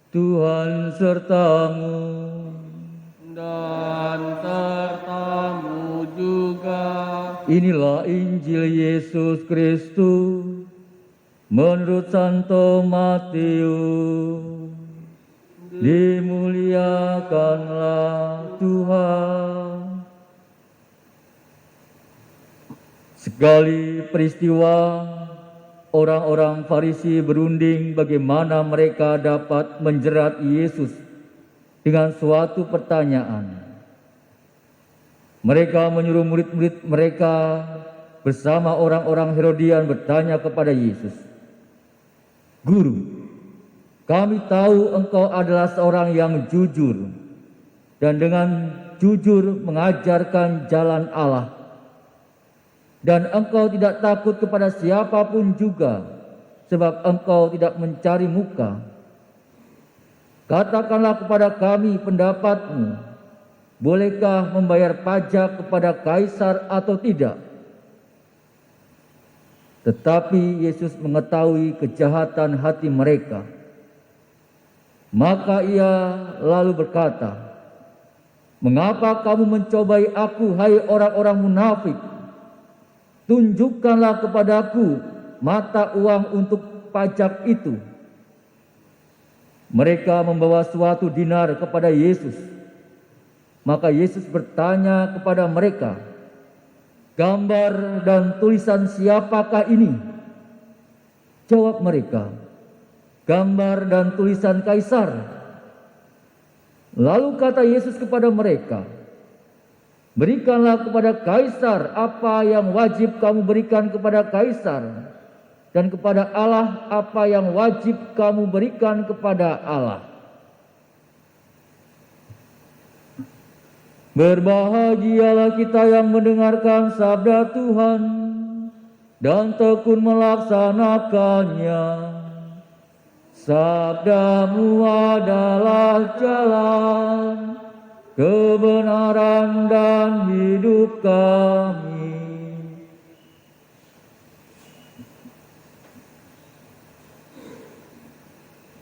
Tuhan sertamu. Dan sertamu juga. Inilah Injil Yesus Kristus menurut Santo Matius. Dimuliakanlah Tuhan. Sekali peristiwa, orang-orang Farisi berunding bagaimana mereka dapat menjerat Yesus dengan suatu pertanyaan. Mereka menyuruh murid-murid mereka bersama orang-orang Herodian bertanya kepada Yesus, "Guru, kami tahu engkau adalah seorang yang jujur dan dengan jujur mengajarkan jalan Allah. Dan engkau tidak takut kepada siapapun juga, sebab engkau tidak mencari muka. Katakanlah kepada kami pendapatmu, bolehkah membayar pajak kepada Kaisar atau tidak?" Tetapi Yesus mengetahui kejahatan hati mereka. Maka ia lalu berkata, "Mengapa kamu mencobai aku, hai orang-orang munafik? Tunjukkanlah kepadaku mata uang untuk pajak itu." Mereka membawa suatu dinar kepada Yesus. Maka Yesus bertanya kepada mereka, "Gambar dan tulisan siapakah ini?" Jawab mereka, "Gambar dan tulisan Kaisar." Lalu kata Yesus kepada mereka, "Berikanlah kepada Kaisar apa yang wajib kamu berikan kepada Kaisar, dan kepada Allah apa yang wajib kamu berikan kepada Allah." Berbahagialah kita yang mendengarkan sabda Tuhan dan tekun melaksanakannya. Sabdamu adalah jalan, kebenaran dan hidup kami.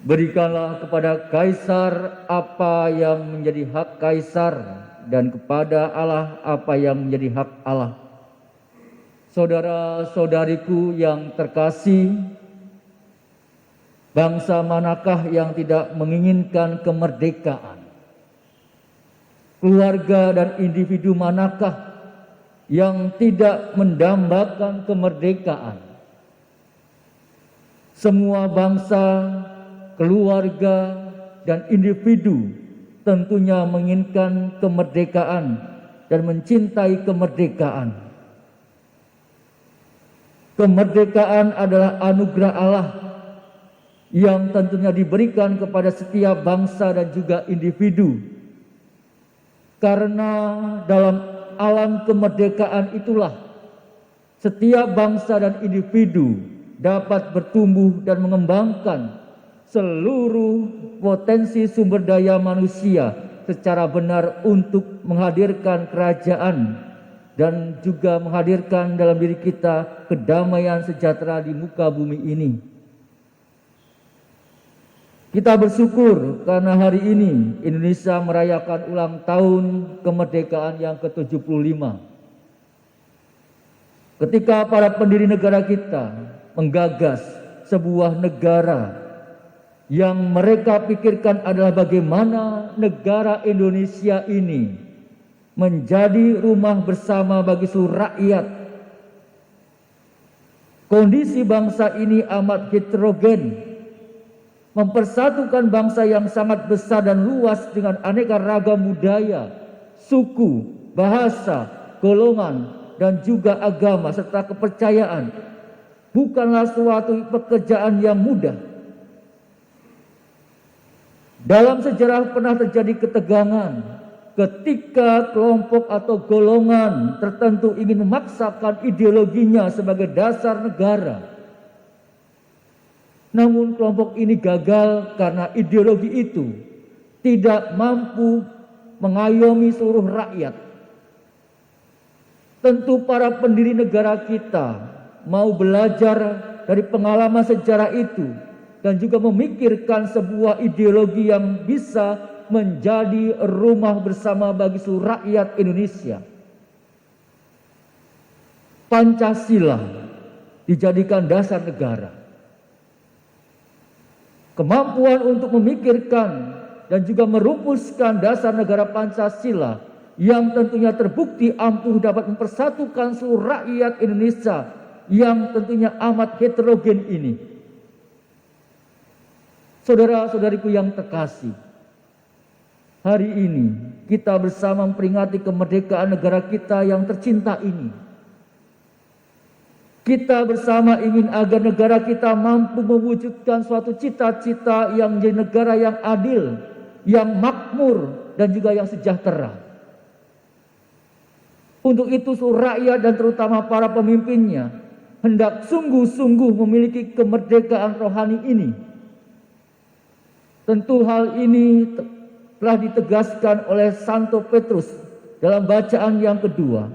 Berikanlah kepada Kaisar apa yang menjadi hak Kaisar, dan kepada Allah apa yang menjadi hak Allah. Saudara-saudariku yang terkasih, bangsa manakah yang tidak menginginkan kemerdekaan? Keluarga dan individu manakah yang tidak mendambakan kemerdekaan? Semua bangsa, keluarga, dan individu tentunya menginginkan kemerdekaan dan mencintai kemerdekaan. Kemerdekaan adalah anugerah Allah yang tentunya diberikan kepada setiap bangsa dan juga individu. Karena dalam alam kemerdekaan itulah setiap bangsa dan individu dapat bertumbuh dan mengembangkan seluruh potensi sumber daya manusia secara benar untuk menghadirkan kerajaan dan juga menghadirkan dalam diri kita kedamaian sejahtera di muka bumi ini. Kita bersyukur karena hari ini Indonesia merayakan ulang tahun kemerdekaan yang ke-75. Ketika para pendiri negara kita menggagas sebuah negara yang mereka pikirkan adalah bagaimana negara Indonesia ini menjadi rumah bersama bagi seluruh rakyat. Kondisi bangsa ini amat heterogen, mempersatukan bangsa yang sangat besar dan luas dengan aneka ragam budaya, suku, bahasa, golongan, dan juga agama serta kepercayaan. Bukanlah suatu pekerjaan yang mudah. Dalam sejarah pernah terjadi ketegangan ketika kelompok atau golongan tertentu ingin memaksakan ideologinya sebagai dasar negara. Namun kelompok ini gagal karena ideologi itu tidak mampu mengayomi seluruh rakyat. Tentu para pendiri negara kita mau belajar dari pengalaman sejarah itu dan juga memikirkan sebuah ideologi yang bisa menjadi rumah bersama bagi seluruh rakyat Indonesia. Pancasila dijadikan dasar negara. Kemampuan untuk memikirkan dan juga merumuskan dasar negara Pancasila yang tentunya terbukti ampuh dapat mempersatukan seluruh rakyat Indonesia yang tentunya amat heterogen ini. Saudara-saudariku yang terkasih, hari ini kita bersama memperingati kemerdekaan negara kita yang tercinta ini. Kita bersama ingin agar negara kita mampu mewujudkan suatu cita-cita yang menjadi negara yang adil, yang makmur, dan juga yang sejahtera. Untuk itu seluruh rakyat dan terutama para pemimpinnya hendak sungguh-sungguh memiliki kemerdekaan rohani ini. Tentu hal ini telah ditegaskan oleh Santo Petrus dalam bacaan yang kedua.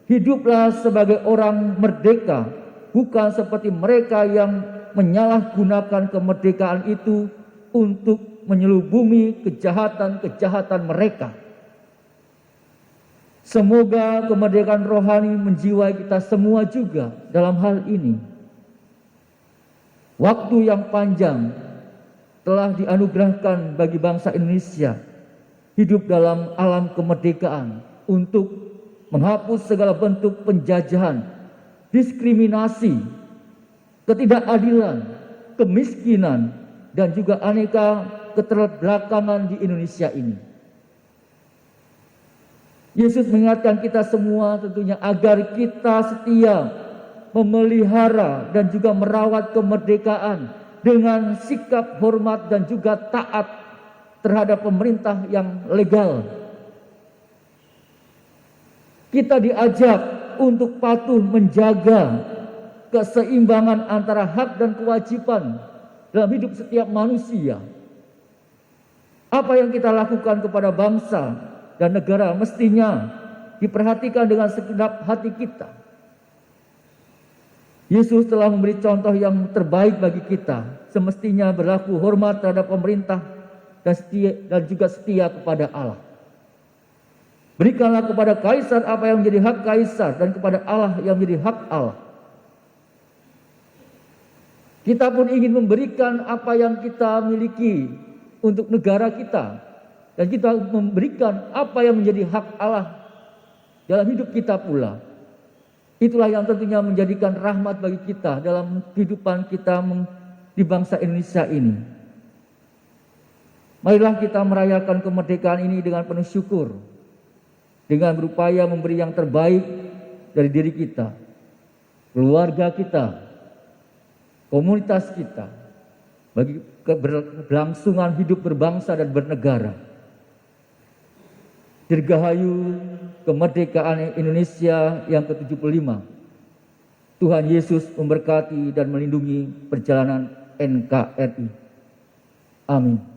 Hiduplah sebagai orang merdeka, bukan seperti mereka yang menyalahgunakan kemerdekaan itu untuk menyelubungi kejahatan-kejahatan mereka. Semoga kemerdekaan rohani menjiwai kita semua juga dalam hal ini. Waktu yang panjang telah dianugerahkan bagi bangsa Indonesia hidup dalam alam kemerdekaan untuk menghapus segala bentuk penjajahan, diskriminasi, ketidakadilan, kemiskinan, dan juga aneka keterbelakangan di Indonesia ini. Yesus mengingatkan kita semua tentunya agar kita setia memelihara dan juga merawat kemerdekaan dengan sikap hormat dan juga taat terhadap pemerintah yang legal. Kita diajak untuk patuh menjaga keseimbangan antara hak dan kewajiban dalam hidup setiap manusia. Apa yang kita lakukan kepada bangsa dan negara mestinya diperhatikan dengan segenap hati kita. Yesus telah memberi contoh yang terbaik bagi kita, semestinya berlaku hormat terhadap pemerintah dan juga setia kepada Allah. Berikanlah kepada kaisar apa yang menjadi hak kaisar dan kepada Allah yang menjadi hak Allah. Kita pun ingin memberikan apa yang kita miliki untuk negara kita, dan kita memberikan apa yang menjadi hak Allah dalam hidup kita pula. Itulah yang tentunya menjadikan rahmat bagi kita dalam kehidupan kita di bangsa Indonesia ini. Marilah kita merayakan kemerdekaan ini dengan penuh syukur, dengan berupaya memberi yang terbaik dari diri kita, keluarga kita, komunitas kita, bagi keberlangsungan hidup berbangsa dan bernegara. Dirgahayu kemerdekaan Indonesia yang ke-75. Tuhan Yesus memberkati dan melindungi perjalanan NKRI. Amin.